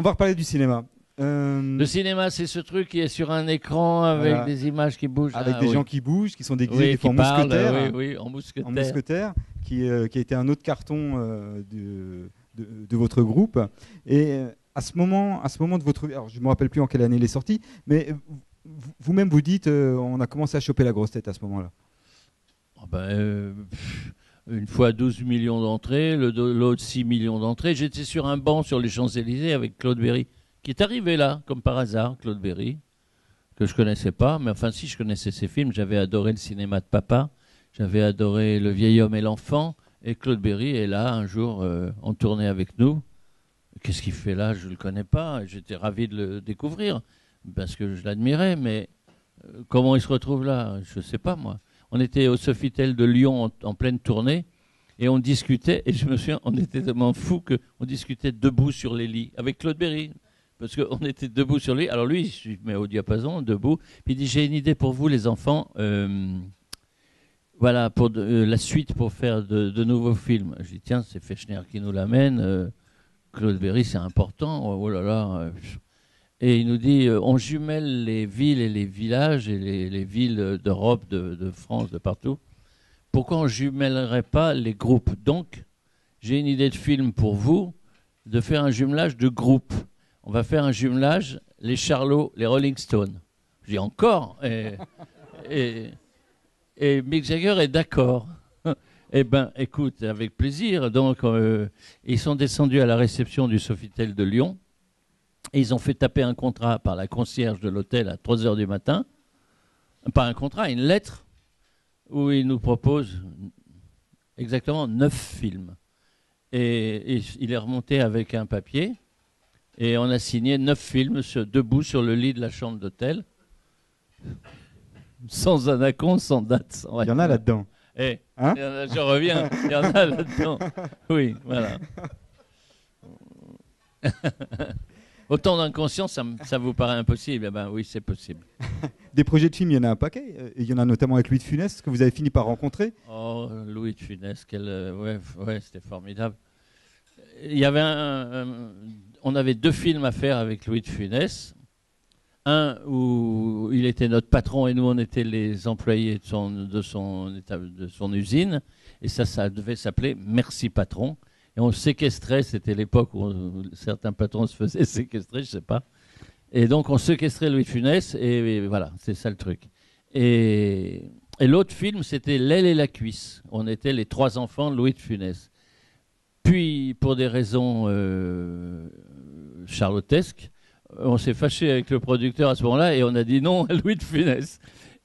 va reparler du cinéma. Le cinéma, c'est ce truc qui est sur un écran avec Voilà. des images qui bougent. Avec des gens qui bougent, qui sont déguisés oui, des fois en qui parlent, mousquetaires. oui, en mousquetaire. En mousquetaire, qui a été un autre carton de votre groupe. Et à ce moment de votre... Alors, je ne me rappelle plus en quelle année il est sorti, mais vous-même vous dites on a commencé à choper la grosse tête à ce moment-là. Une fois 12 millions d'entrées, l'autre 6 millions d'entrées. J'étais sur un banc sur les Champs-Élysées avec Claude Berry, qui est arrivé là, comme par hasard, Claude Berry, que je ne connaissais pas, mais enfin si, je connaissais ses films. J'avais adoré le cinéma de papa, j'avais adoré Le vieil homme et l'enfant, et Claude Berry est là un jour en tournée avec nous. Qu'est-ce qu'il fait là? Je ne le connais pas. J'étais ravi de le découvrir, parce que je l'admirais, mais comment il se retrouve là? Je ne sais pas, moi. On était au Sofitel de Lyon en pleine tournée et on discutait, et je me souviens, on était tellement fous qu'on discutait debout sur les lits avec Claude Berry, parce qu'on était debout sur les lits. Alors lui, il se met au diapason, debout, puis il dit: j'ai une idée pour vous les enfants, voilà, pour la suite pour faire de nouveaux films. Je dis: tiens, c'est Fechner qui nous l'amène, Claude Berry c'est important, oh là là. Et il nous dit, on jumelle les villes et les villages et les villes d'Europe, de France, de partout. Pourquoi on ne jumellerait pas les groupes? Donc, j'ai une idée de film pour vous, de faire un jumelage de groupes. On va faire un jumelage, les Charlots, les Rolling Stones. Je dis encore. Et Mick Jagger est d'accord. Eh bien, écoute, avec plaisir. Donc, ils sont descendus à la réception du Sofitel de Lyon. Et ils ont fait taper un contrat par la concierge de l'hôtel à 3 h du matin. Pas un contrat, une lettre, où ils nous proposent exactement 9 films. Et il est remonté avec un papier. Et on a signé 9 films debout sur le lit de la chambre d'hôtel. Sans anaconde, sans date. Sans il y en a là-dedans. Hein, je reviens, il y en a là-dedans. Oui, voilà. Autant d'inconscience, ça vous paraît impossible? Eh ben oui, c'est possible. Des projets de films, il y en a un paquet. Il y en a notamment avec Louis de Funès, que vous avez fini par rencontrer. Oh, Louis de Funès, ouais, c'était formidable. Il y avait on avait 2 films à faire avec Louis de Funès. Un où il était notre patron et nous, on était les employés de son usine. Et ça devait s'appeler Merci Patron. Et on séquestrait, c'était l'époque où certains patrons se faisaient séquestrer, je ne sais pas. Et donc on séquestrait Louis de Funès, et voilà, c'est ça le truc. Et l'autre film, c'était L'aile et la cuisse. On était les 3 enfants de Louis de Funès. Puis, pour des raisons charlotesques, on s'est fâché avec le producteur à ce moment-là, et on a dit non à Louis de Funès.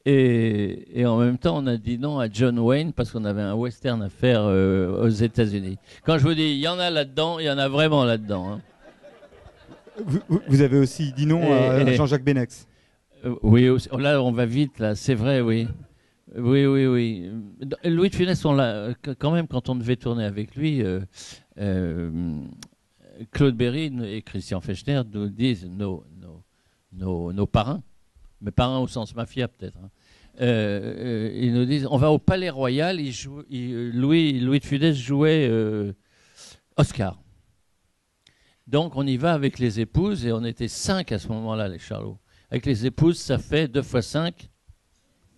Et en même temps, on a dit non à John Wayne parce qu'on avait un western à faire aux États-Unis. Quand je vous dis, il y en a là-dedans, il y en a vraiment là-dedans. Hein. Vous avez aussi dit non à Jean-Jacques Benex. Oui, là, on va vite, là, c'est vrai, oui. Oui. Louis de Funès, quand même, quand on devait tourner avec lui, Claude Berry et Christian Fechner nous disent nos parrains. Mais parrains au sens mafia peut-être. Hein. Ils nous disent, on va au Palais Royal, Louis de Funès jouait Oscar. Donc on y va avec les épouses, et on était 5 à ce moment-là, les Charlots. Avec les épouses, ça fait 2 x 5,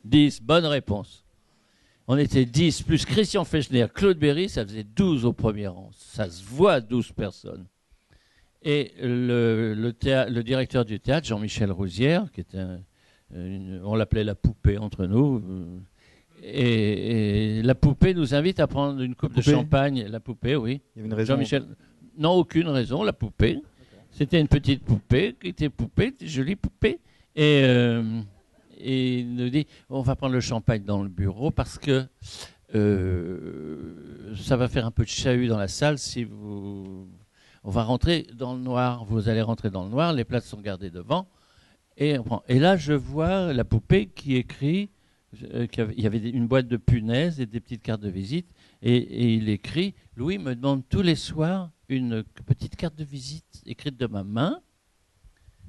10. Bonne réponse. On était 10, plus Christian Fechner, Claude Berry, ça faisait 12 au premier rang. Ça se voit, 12 personnes. Et le directeur du théâtre, Jean-Michel Rouzière, qui était on l'appelait la poupée entre nous, et la poupée nous invite à prendre une coupe de champagne. La poupée, oui. Il y avait une raison. Jean-Michel, non, aucune raison, la poupée. C'était une petite poupée, qui était poupée, une jolie poupée. Et il nous dit, on va prendre le champagne dans le bureau parce que ça va faire un peu de chahut dans la salle si vous... On va rentrer dans le noir, vous allez rentrer dans le noir, les places sont gardées devant. Et là, je vois la poupée qui écrit, il y avait une boîte de punaises et des petites cartes de visite, et il écrit, Louis me demande tous les soirs une petite carte de visite écrite de ma main,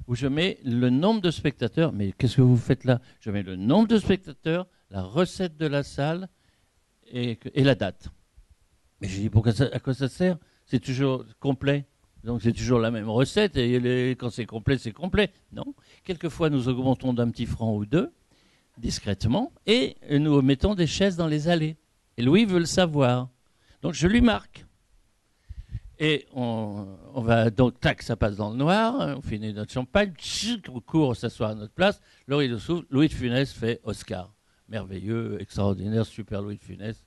où je mets le nombre de spectateurs. Mais qu'est-ce que vous faites là? Je mets le nombre de spectateurs, la recette de la salle et la date. Mais je dis, à quoi ça sert? C'est toujours complet. Donc c'est toujours la même recette, et quand c'est complet, c'est complet. Non. Quelquefois, nous augmentons d'un petit franc ou deux, discrètement, et nous mettons des chaises dans les allées. Et Louis veut le savoir. Donc je lui marque. Et on va donc, tac, ça passe dans le noir, on finit notre champagne, on court s'asseoir à notre place, le rideau s'ouvre, Louis de Funès fait Oscar. Merveilleux, extraordinaire, super Louis de Funès.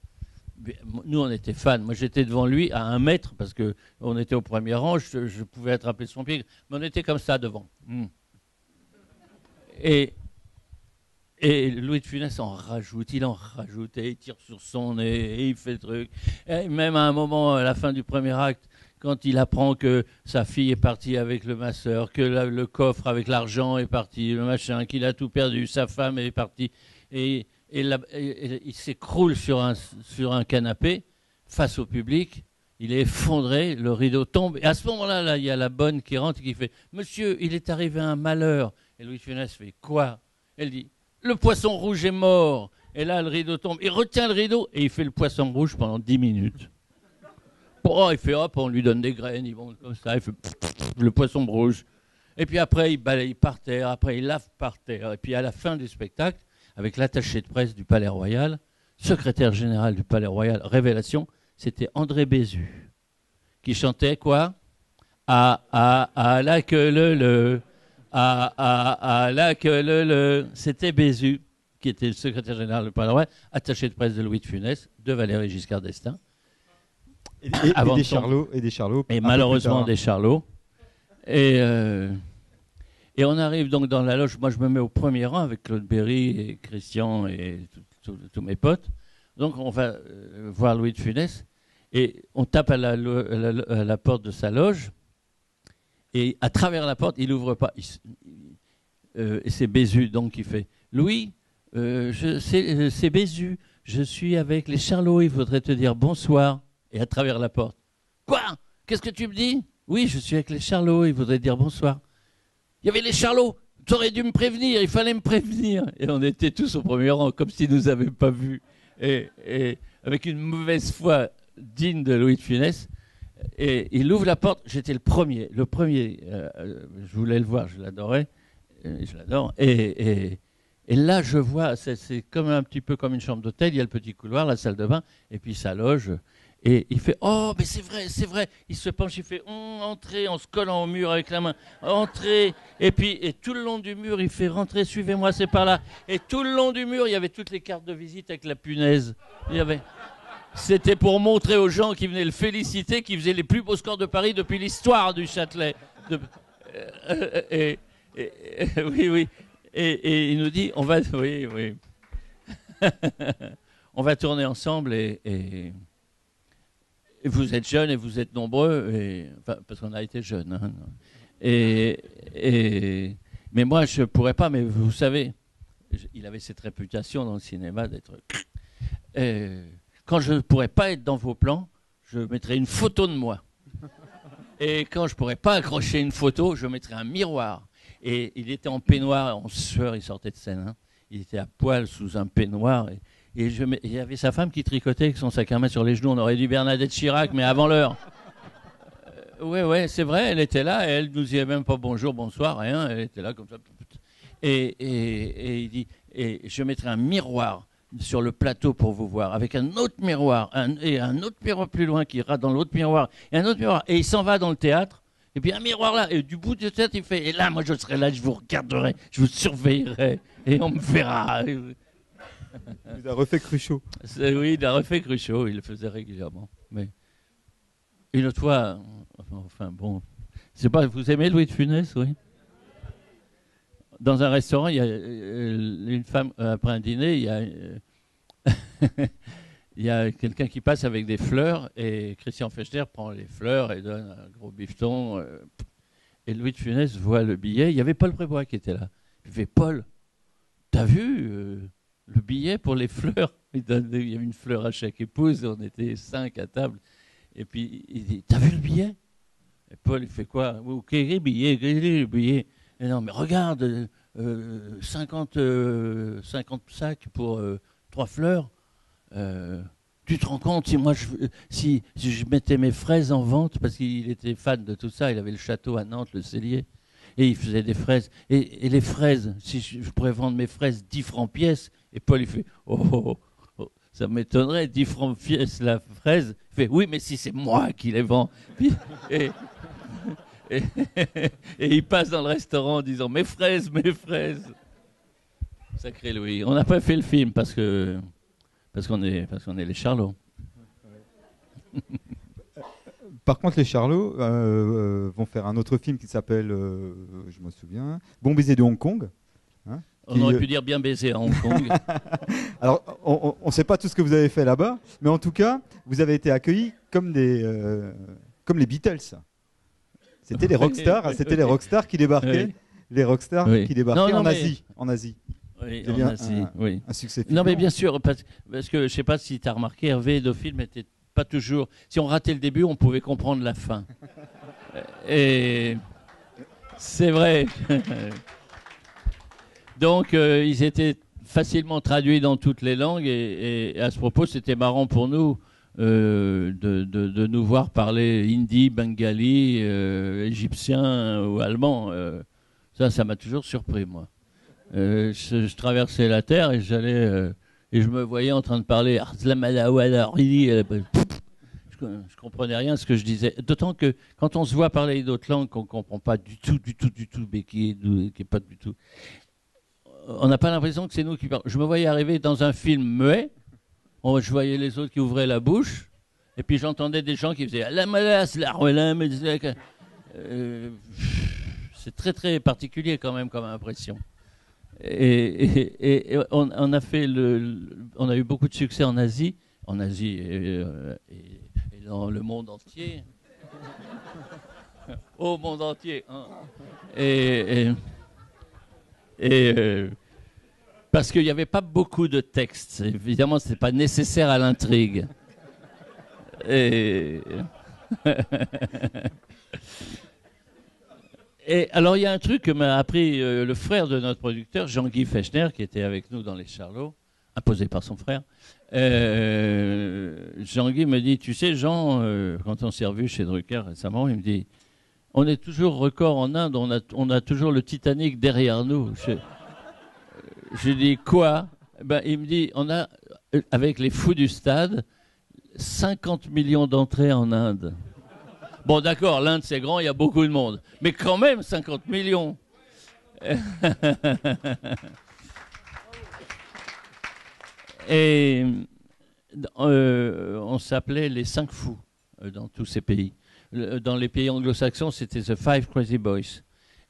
Nous, on était fans. Moi, j'étais devant lui à 1 mètre, parce qu'on était au premier rang, je pouvais attraper son pied, mais on était comme ça devant. Et Louis de Funès en rajoute, et il tire sur son nez, et il fait le truc. Et même à un moment, à la fin du premier acte, quand il apprend que sa fille est partie avec le masseur, que le coffre avec l'argent est parti, le machin, qu'il a tout perdu, sa femme est partie, et il s'écroule sur un canapé face au public, il est effondré, le rideau tombe, et à ce moment-là, là, il y a la bonne qui rentre et qui fait « Monsieur, il est arrivé un malheur ». Et Louis de Funès fait « Quoi ?» Elle dit « Le poisson rouge est mort ». Et là, le rideau tombe, il retient le rideau et il fait le poisson rouge pendant 10 minutes. Bon, il fait hop, on lui donne des graines, il monte comme ça, il fait le poisson rouge. Et puis après, il balaye par terre, après il lave par terre. Et puis à la fin du spectacle, avec l'attaché de presse du Palais Royal, secrétaire général du Palais Royal, révélation, c'était André Bézu, qui chantait quoi ? La queue le, la queue le. C'était Bézu, qui était le secrétaire général du Palais Royal, attaché de presse de Louis de Funès, de Valéry Giscard d'Estaing. Et des Charlots. Et malheureusement des Charlots. Et on arrive donc dans la loge. Moi, je me mets au premier rang avec Claude Berry et Christian et tous mes potes. Donc, on va voir Louis de Funès. Et on tape à la porte de sa loge. Et à travers la porte, il n'ouvre pas. Et c'est Bézu donc qui fait « Louis, c'est Bézu. Je suis avec les Charlots. Il faudrait te dire bonsoir. » Et à travers la porte. « Quoi ? Qu'est-ce que tu me dis ? » « Oui, je suis avec les Charlots, il faudrait dire bonsoir. »« Il y avait les Charlots, tu aurais dû me prévenir, il fallait me prévenir. » Et on était tous au premier rang, comme s'ils ne nous avaient pas vus. Et avec une mauvaise foi digne de Louis de Funès. Et il ouvre la porte, j'étais le premier. Je voulais le voir, je l'adorais. Je l'adore. Et là, je vois, c'est comme un petit peu comme une chambre d'hôtel, il y a le petit couloir, la salle de bain, et puis sa loge. Et il fait « Oh, mais c'est vrai !» Il se penche, il fait « Entrez !» en se collant au mur avec la main. « Entrez !» Et tout le long du mur, il fait « Rentrez, suivez-moi, c'est par là !» Et tout le long du mur, il y avait toutes les cartes de visite avec la punaise. C'était pour montrer aux gens qui venaient le féliciter qu'il faisait les plus beaux scores de Paris depuis l'histoire du Châtelet. Oui. Et il nous dit « On va... » Oui. On va tourner ensemble et vous êtes jeunes et vous êtes nombreux, parce qu'on a été jeunes. Hein. Mais moi, je ne pourrais pas, mais vous savez, il avait cette réputation dans le cinéma d'être... quand je ne pourrais pas être dans vos plans, je mettrais une photo de moi. Et quand je ne pourrais pas accrocher une photo, je mettrais un miroir. Et il était en peignoir, en sueur, il sortait de scène. Hein. Il était à poil sous un peignoir. Et il y avait sa femme qui tricotait avec son sac à main sur les genoux. On aurait dit Bernadette Chirac, mais avant l'heure. Oui, c'est vrai, elle était là. Et elle nous disait même pas bonjour, bonsoir, rien. Elle était là comme ça. Et il dit, et je mettrai un miroir sur le plateau pour vous voir, avec un autre miroir, et un autre miroir plus loin qui ira dans l'autre miroir, et un autre miroir. Et il s'en va dans le théâtre. Et puis un miroir là, et du bout du théâtre, il fait, et là, moi, je serai là, je vous regarderai, je vous surveillerai, et on me verra. Il a refait Cruchot. Oui, il a refait Cruchot, il le faisait régulièrement. Mais une autre fois, enfin bon, c'est pas, vous aimez Louis de Funès, oui? Dans un restaurant, il y a une femme, après un dîner, il y a quelqu'un qui passe avec des fleurs, et Christian Fechner prend les fleurs et donne un gros bifton. Et Louis de Funès voit le billet. Il y avait Paul Prébois qui était là. Il fait, Paul, t'as vu le billet pour les fleurs? Il y avait une fleur à chaque épouse, on était 5 à table. Et puis il dit, t'as vu le billet? Et Paul, il fait quoi? Quel billet? Et non, mais regarde, 50 sacs pour 3 fleurs. tu te rends compte si je mettais mes fraises en vente, parce qu'il était fan de tout ça, il avait le château à Nantes, le cellier, et il faisait des fraises. Et les fraises, si je pourrais vendre mes fraises 10 francs pièce, et Paul il fait ça m'étonnerait, 10 francs pièce la fraise. Il fait oui, mais si c'est moi qui les vends. Puis, et il passe dans le restaurant en disant mes fraises. Sacré Louis. On n'a pas fait le film parce qu'on est les Charlots. Par contre, les Charlots vont faire un autre film qui s'appelle, je me souviens, Bon baiser de Hong Kong. Hein, on aurait pu dire bien baiser à Hong Kong. Alors, on ne sait pas tout ce que vous avez fait là-bas, mais en tout cas, vous avez été accueillis comme les Beatles. C'était les rockstars qui débarquaient, oui. les rockstars qui débarquaient en Asie. Oui, c'est bien un succès fulgurant. Non, mais bien sûr, parce que je ne sais pas si tu as remarqué, Hervé, nos films n'étaient pas toujours. Si on ratait le début, on pouvait comprendre la fin. Et c'est vrai. Donc, ils étaient facilement traduits dans toutes les langues. Et à ce propos, c'était marrant pour nous de nous voir parler hindi, bengali, égyptien ou allemand. Ça m'a toujours surpris, moi. Je traversais la terre et j'allais et je me voyais en train de parler. Je comprenais rien à ce que je disais. D'autant que quand on se voit parler d'autres langues qu'on ne comprend pas du tout, mais qui est pas du tout, on n'a pas l'impression que c'est nous qui parlons. Je me voyais arriver dans un film muet. Je voyais les autres qui ouvraient la bouche et puis j'entendais des gens qui faisaient la malasse, la relame. C'est très très particulier quand même comme impression. Et on a eu beaucoup de succès en Asie et dans le monde entier, au monde entier. Hein. Parce qu'il n'y avait pas beaucoup de textes. Évidemment, ce n'était pas nécessaire à l'intrigue. Et alors, il y a un truc que m'a appris le frère de notre producteur, Jean-Guy Fechner, qui était avec nous dans Les Charlots, imposé par son frère. Jean-Guy me dit, tu sais, Jean, quand on s'est revu chez Drucker récemment, il me dit, on est toujours record en Inde, on a toujours le Titanic derrière nous. Je dis, quoi ? Il me dit, on a, avec les fous du stade, 50 millions d'entrées en Inde. Bon, d'accord, l'Inde, c'est grand, il y a beaucoup de monde. Mais quand même, 50 millions. Et on s'appelait les 5 fous dans tous ces pays. Dans les pays anglo-saxons, c'était The Five Crazy Boys.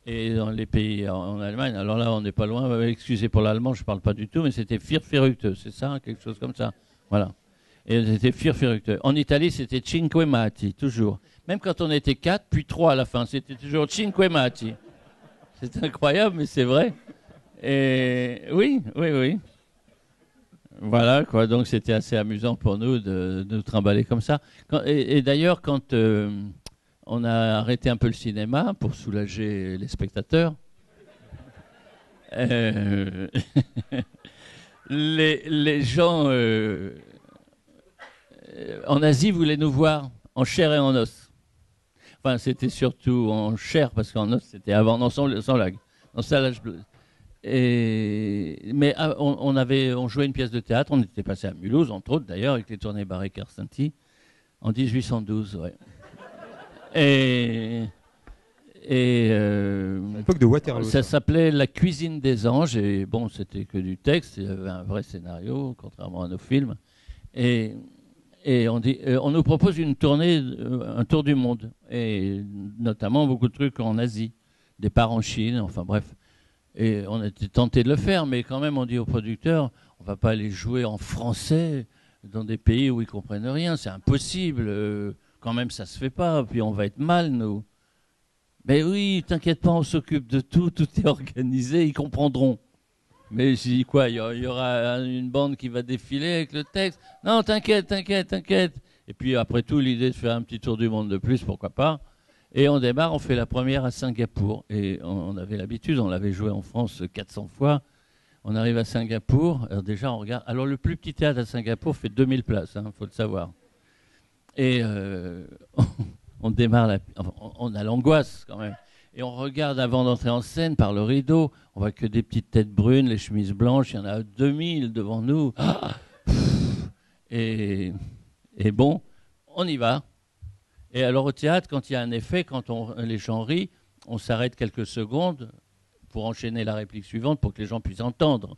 Et dans les pays en Allemagne, alors là, on n'est pas loin. Excusez pour l'allemand, je ne parle pas du tout, mais c'était Vier Verrückte, c'est ça, quelque chose comme ça. Voilà. Et c'était Vier Verrückte. En Italie, c'était Cinque Matti, toujours. Même quand on était 4, puis 3 à la fin, c'était toujours Cinque Matti. C'est incroyable, mais c'est vrai. Et oui. Voilà, quoi. Donc c'était assez amusant pour nous de nous trimballer comme ça. Et d'ailleurs, quand on a arrêté un peu le cinéma pour soulager les spectateurs, les gens en Asie voulaient nous voir en chair et en os. Enfin, c'était surtout en chair, parce qu'en os, c'était avant, non, sans lag. Dans Salage Bleu. Mais on jouait une pièce de théâtre, on était passé à Mulhouse, entre autres d'ailleurs, avec les tournées Barré-Carcenti, en 1812, ouais. À l'époque de Waterloo. Ça s'appelait La cuisine des anges, et bon, c'était que du texte, il y avait un vrai scénario, contrairement à nos films. Et on nous propose une tournée, un tour du monde, et notamment beaucoup de trucs en Asie, départ en Chine, enfin bref. Et on était tenté de le faire, mais quand même on dit aux producteurs, on ne va pas aller jouer en français dans des pays où ils ne comprennent rien, c'est impossible, quand même ça ne se fait pas, puis on va être mal, nous. Mais oui, t'inquiète pas, on s'occupe de tout est organisé, ils comprendront. Mais je dis quoi, il y aura une bande qui va défiler avec le texte. Non, t'inquiète. Et puis après tout, l'idée de faire un petit tour du monde de plus, pourquoi pas. Et on démarre, on fait la première à Singapour. Et on avait l'habitude, on l'avait joué en France 400 fois. On arrive à Singapour. Alors déjà, on regarde. Alors, le plus petit théâtre à Singapour fait 2000 places, il faut le savoir. Et on démarre, enfin, on a l'angoisse quand même. Et on regarde avant d'entrer en scène par le rideau. On voit que des petites têtes brunes, les chemises blanches. Il y en a 2000 devant nous. Et bon, on y va. Et alors au théâtre, quand il y a un effet, quand les gens rient, on s'arrête quelques secondes pour enchaîner la réplique suivante pour que les gens puissent entendre.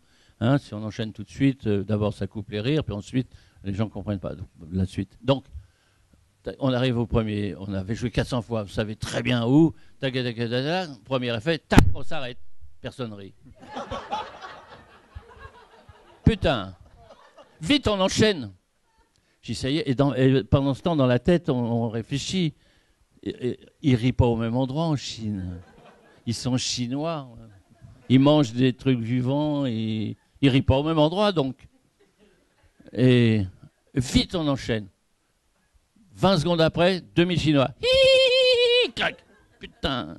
Si on enchaîne tout de suite, d'abord ça coupe les rires, puis ensuite les gens ne comprennent pas la suite. Donc, on arrive au premier, on avait joué 400 fois, vous savez très bien où, premier effet, tac, on s'arrête, personne rit. Putain, vite on enchaîne. J'essayais, et pendant ce temps, dans la tête, on réfléchit. Ils rient pas au même endroit en Chine. Ils sont chinois. Ils mangent des trucs vivants et ils rient pas au même endroit, donc. Et vite on enchaîne. 20 secondes après, 2000 Chinois. Hi, clac. Putain.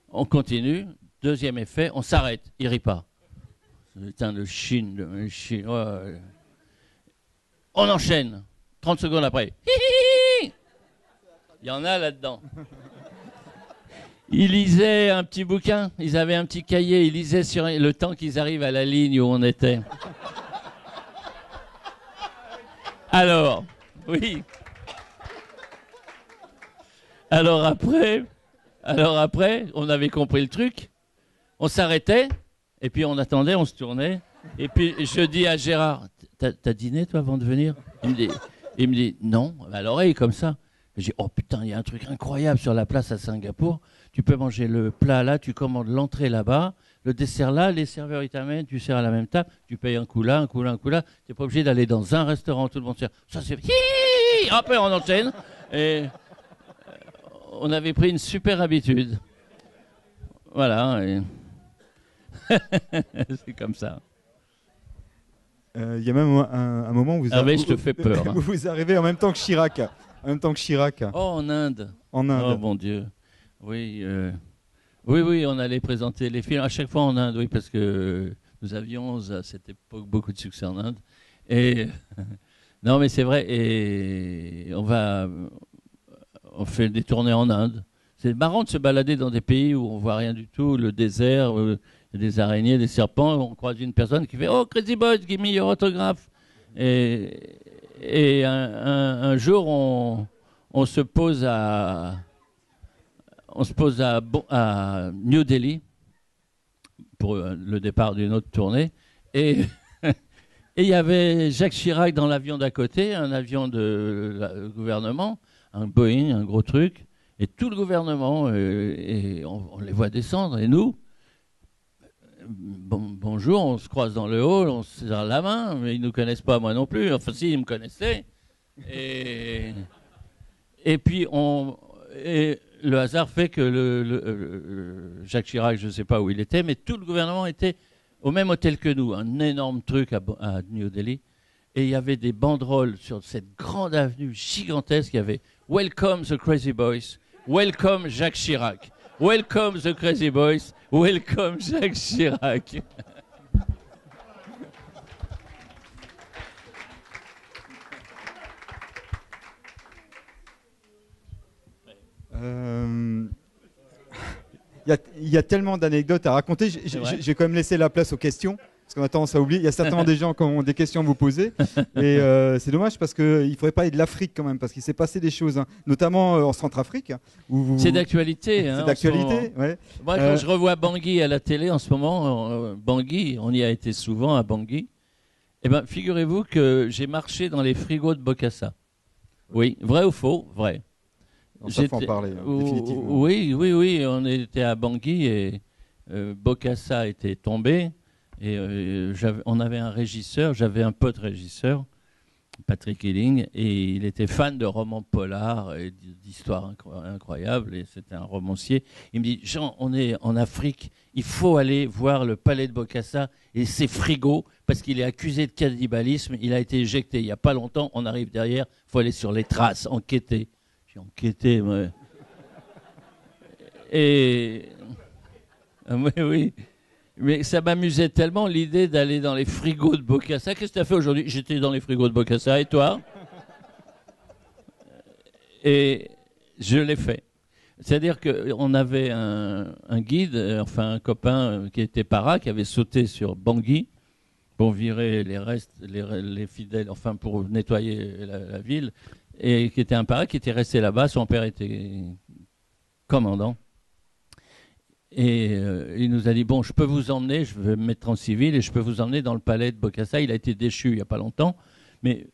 On continue. Deuxième effet, on s'arrête. Il rit pas. Putain de Chine, de Chinois. On enchaîne. 30 secondes après. Hi, hi. Il y en a là-dedans. Ils lisaient un petit bouquin. Ils avaient un petit cahier. Ils lisaient sur le temps qu'ils arrivent à la ligne où on était. Alors, oui. Alors après, on avait compris le truc. On s'arrêtait, et puis on attendait, on se tournait. Et puis je dis à Gérard, t'as dîné toi avant de venir? Il me dit, non, à l'oreille comme ça. Je dis, oh putain, il y a un truc incroyable sur la place à Singapour. Tu peux manger le plat là, tu commandes l'entrée là-bas, le dessert là, les serveurs ils t'amènent, tu sers à la même table, tu payes un coup là, un coup là, un coup là. T'es pas obligé d'aller dans un restaurant, tout le monde sert. Ça c'est... Après on enchaîne. Et on avait pris une super habitude. Voilà. Et... c'est comme ça. Il y a même un moment où je te fais peur. Où vous arrivez en même temps que Chirac. Oh, en Inde. En Inde. Oh, mon Dieu. Oui, oui, on allait présenter les films à chaque fois en Inde, oui, parce que nous avions à cette époque beaucoup de succès en Inde. Et non, mais c'est vrai. Et on fait des tournées en Inde. C'est marrant de se balader dans des pays où on voit rien du tout, le désert, des araignées, des serpents. On croise une personne qui fait « Oh, Crazy Boys, give me your autograph !» Et un jour, on se pose à New Delhi pour le départ d'une autre tournée. Et il y avait Jacques Chirac dans l'avion d'à côté, un avion de gouvernement, un Boeing, un gros truc. Et tout le gouvernement, et on les voit descendre. Et nous, bonjour, on se croise dans le hall, on se serre la main, mais ils ne nous connaissent pas, moi non plus. Enfin, si, ils me connaissaient. Et puis, le hasard fait que Jacques Chirac, je ne sais pas où il était, mais tout le gouvernement était au même hôtel que nous, un énorme truc à New Delhi. Et il y avait des banderoles sur cette grande avenue gigantesque. Il y avait « Welcome the Crazy Boys »,« Welcome Jacques Chirac »,« Welcome the Crazy Boys »,« Welcome Jacques Chirac ». Il y a tellement d'anecdotes à raconter. Je vais quand même laisser la place aux questions, parce qu'on a tendance à oublier. Il y a certainement des gens qui ont des questions à vous poser. Et c'est dommage, parce qu'il ne faudrait parler de l'Afrique quand même, parce qu'il s'est passé des choses, notamment en Centrafrique. C'est d'actualité. C'est d'actualité, ouais. Moi, quand je revois Bangui à la télé en ce moment, Bangui, on y a été souvent à Bangui. Eh ben, figurez-vous que j'ai marché dans les frigos de Bokassa. Oui, vrai ou faux? Vrai. Ça faut en parler, définitivement. Oui, on était à Bangui et Bokassa était tombé et on avait un régisseur, j'avais un pote régisseur, Patrick Hilling, et il était fan de romans polars et d'histoires incroyables, et c'était un romancier. Il me dit, Jean, on est en Afrique, il faut aller voir le palais de Bokassa et ses frigos, parce qu'il est accusé de cannibalisme, il a été éjecté il n'y a pas longtemps, on arrive derrière, il faut aller sur les traces, enquêter. J'ai enquêté, moi. Et oui. Mais ça m'amusait tellement l'idée d'aller dans les frigos de Bokassa. Qu'est-ce que tu as fait aujourd'hui? J'étais dans les frigos de Bokassa, et toi? Et je l'ai fait. C'est-à-dire qu'on avait un guide, enfin un copain qui était para, qui avait sauté sur Bangui pour virer les restes, les fidèles, enfin pour nettoyer la ville, et qui était un para qui était resté là-bas. Son père était commandant. Et il nous a dit, bon, je peux vous emmener, je vais me mettre en civil, et je peux vous emmener dans le palais de Bokassa. Il a été déchu il n'y a pas longtemps, mais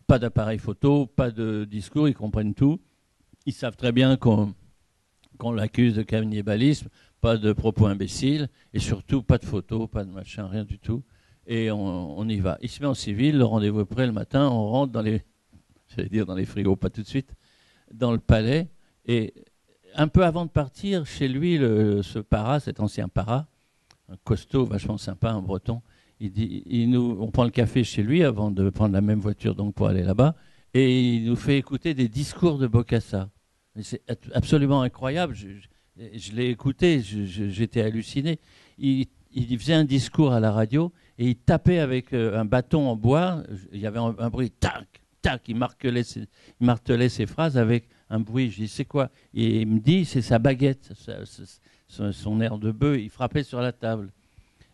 pas d'appareil photo, pas de discours, ils comprennent tout. Ils savent très bien qu'on l'accuse de cannibalisme, pas de propos imbéciles, et surtout pas de photos, pas de machin, rien du tout. Et on y va. Il se met en civil, le rendez-vous est prêt le matin, on rentre dans les frigos, pas tout de suite, dans le palais. Et un peu avant de partir, chez lui, ce para, cet ancien para, un costaud, vachement sympa, un breton, on prend le café chez lui avant de prendre la même voiture donc pour aller là-bas, et il nous fait écouter des discours de Bokassa. C'est absolument incroyable. Je l'ai écouté, j'étais halluciné. Il faisait un discours à la radio et il tapait avec un bâton en bois. Il y avait un bruit, tac, tac. Il martelait ses phrases avec un bruit. Je dis, c'est quoi? Et il me dit, c'est sa baguette, son air de bœuf. Il frappait sur la table.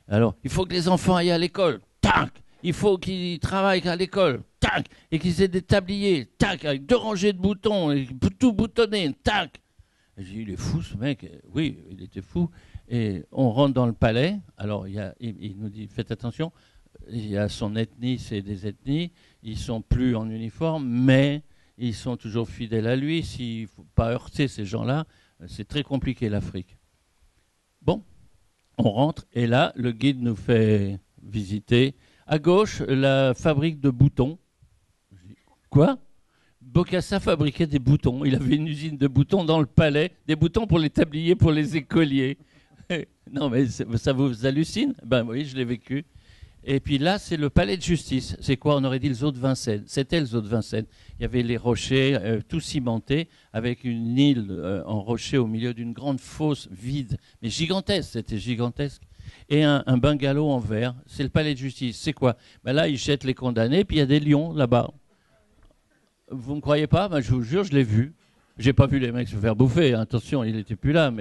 Alors, il faut que les enfants aillent à l'école. Tac. Il faut qu'ils travaillent à l'école, tac, et qu'ils aient des tabliers, tac, avec 2 rangées de boutons, et tout boutonné, tac. Et j'ai dit, il est fou ce mec. Oui, il était fou. Et on rentre dans le palais. Alors, il nous dit, faites attention, il y a son ethnie, c'est des ethnies, ils sont plus en uniforme, mais ils sont toujours fidèles à lui. S'il ne faut pas heurter ces gens-là, c'est très compliqué l'Afrique. Bon, on rentre, et là, le guide nous fait visiter. À gauche, la fabrique de boutons. Quoi? Bokassa fabriquait des boutons. Il avait une usine de boutons dans le palais, des boutons pour les tabliers, pour les écoliers. Non, mais ça vous hallucine? Ben oui, je l'ai vécu. Et puis là, c'est le palais de justice. C'est quoi? On aurait dit le zoo de Vincennes. C'était le zoo de Vincennes. Il y avait les rochers, tout cimenté, avec une île en rocher au milieu d'une grande fosse vide, mais gigantesque. C'était gigantesque. Et un bungalow en verre. C'est le palais de justice. C'est quoi? Ben là, ils jettent les condamnés, puis il y a des lions là-bas. Vous ne me croyez pas? Ben, je vous jure, je l'ai vu. J'ai pas vu les mecs se faire bouffer. Attention, il n'était plus là,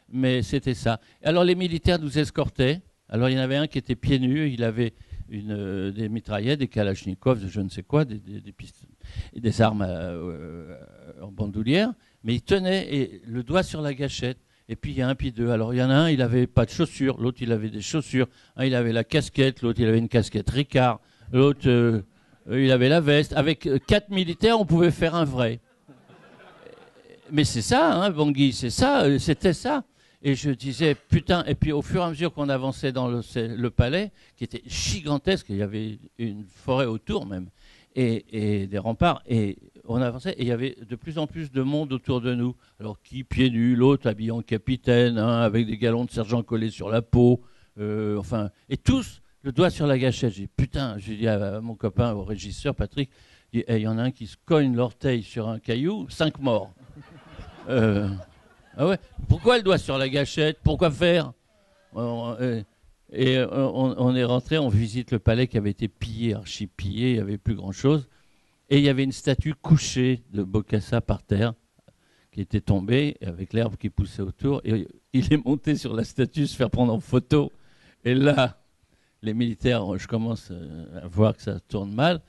mais c'était ça. Alors les militaires nous escortaient. Alors il y en avait un qui était pieds nus. Il avait des mitraillettes, des kalachnikovs, je ne sais quoi, des armes en bandoulière. Mais il tenait le doigt sur la gâchette. Et puis il y a un puis deux. Alors il y en a un, il n'avait pas de chaussures, l'autre il avait des chaussures, un il avait la casquette, l'autre il avait une casquette Ricard, l'autre il avait la veste. Avec 4 militaires, on pouvait faire un vrai. Mais c'est ça, hein, Bangui, c'est ça, c'était ça. Et je disais, putain, et puis au fur et à mesure qu'on avançait dans le palais, qui était gigantesque, il y avait une forêt autour même, et des remparts, et on avançait, et il y avait de plus en plus de monde autour de nous. Alors qui pieds nus, l'autre habillé en capitaine, hein, avec des galons de sergent collés sur la peau, enfin, et tous le doigt sur la gâchette. J'ai dit, putain, j'ai dit à mon copain, au régisseur, Patrick, il y en a un qui se cogne l'orteil sur un caillou, 5 morts. Ah ouais. Pourquoi le doigt sur la gâchette? Pourquoi faire? Et on est rentré, on visite le palais qui avait été pillé, archi-pillé, il n'y avait plus grand-chose. Et il y avait une statue couchée de Bokassa par terre, qui était tombée, avec l'herbe qui poussait autour. Et il est monté sur la statue, se faire prendre en photo. Et là, les militaires, je commence à voir que ça tourne mal.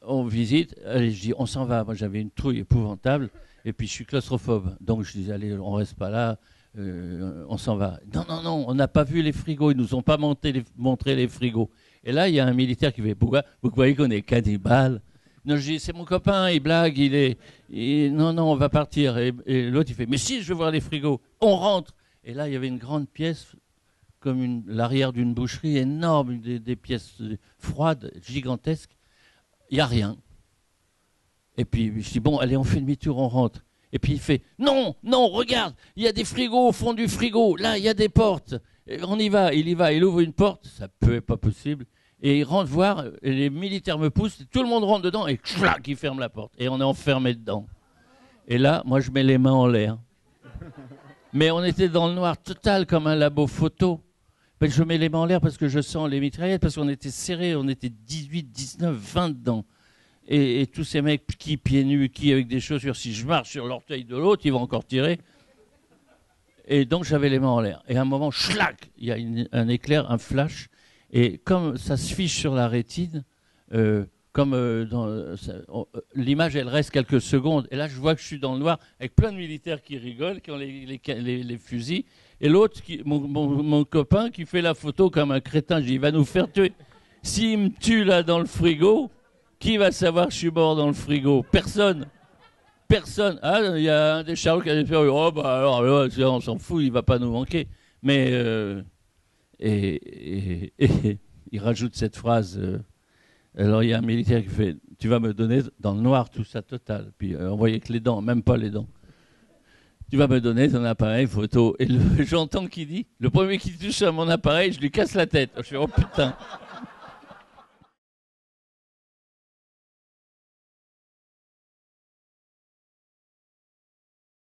On visite, allez, je dis, on s'en va. Moi, j'avais une trouille épouvantable. Et puis, je suis claustrophobe. Donc, je dis, allez, on reste pas là. On s'en va. Non, non, non, on n'a pas vu les frigos. Ils nous ont pas montré les frigos. Et là, il y a un militaire qui fait, pourquoi vous croyez qu'on est cannibales? Non, je dis, c'est mon copain, il blague, non, non, on va partir. Et l'autre, il fait, mais si, je veux voir les frigos. On rentre. Et là, il y avait une grande pièce, comme l'arrière d'une boucherie énorme, des pièces froides, gigantesques. Il n'y a rien. Et puis, je dis, bon, allez, on fait demi-tour, on rentre. Et puis, il fait, non, non, regarde, il y a des frigos au fond du frigo. Là, il y a des portes. Et on y va, il ouvre une porte. Ça peut être pas possible. Et il rentre voir, et les militaires me poussent, tout le monde rentre dedans, et clac, il ferme la porte. Et on est enfermé dedans. Et là, moi, je mets les mains en l'air. Mais on était dans le noir total, comme un labo photo. Ben, je mets les mains en l'air parce que je sens les mitraillettes, parce qu'on était serrés, on était 18, 19, 20 dedans. Et tous ces mecs, qui pieds nus, qui avec des chaussures, si je marche sur l'orteil de l'autre, ils vont encore tirer. Et donc j'avais les mains en l'air. Et à un moment, schlac, il y a un éclair, un flash. Et comme ça se fiche sur la rétine, l'image, elle reste quelques secondes. Et là, je vois que je suis dans le noir, avec plein de militaires qui rigolent, qui ont les fusils. Et l'autre, mon copain, qui fait la photo comme un crétin, je dis, il va nous faire tuer. S'il me tue là dans le frigo, qui va savoir que je suis mort dans le frigo? Personne. Personne. Ah, il y a un des charlots qui a dit, oh, bah alors, là, on s'en fout, il va pas nous manquer. Mais, et il rajoute cette phrase. Alors, il y a un militaire qui fait, tu vas me donner dans le noir tout ça total. Puis, on voyait que les dents, même pas les dents. Tu vas me donner ton appareil photo. Et j'entends qu'il dit, le premier qui touche à mon appareil, je lui casse la tête. Je fais, oh putain.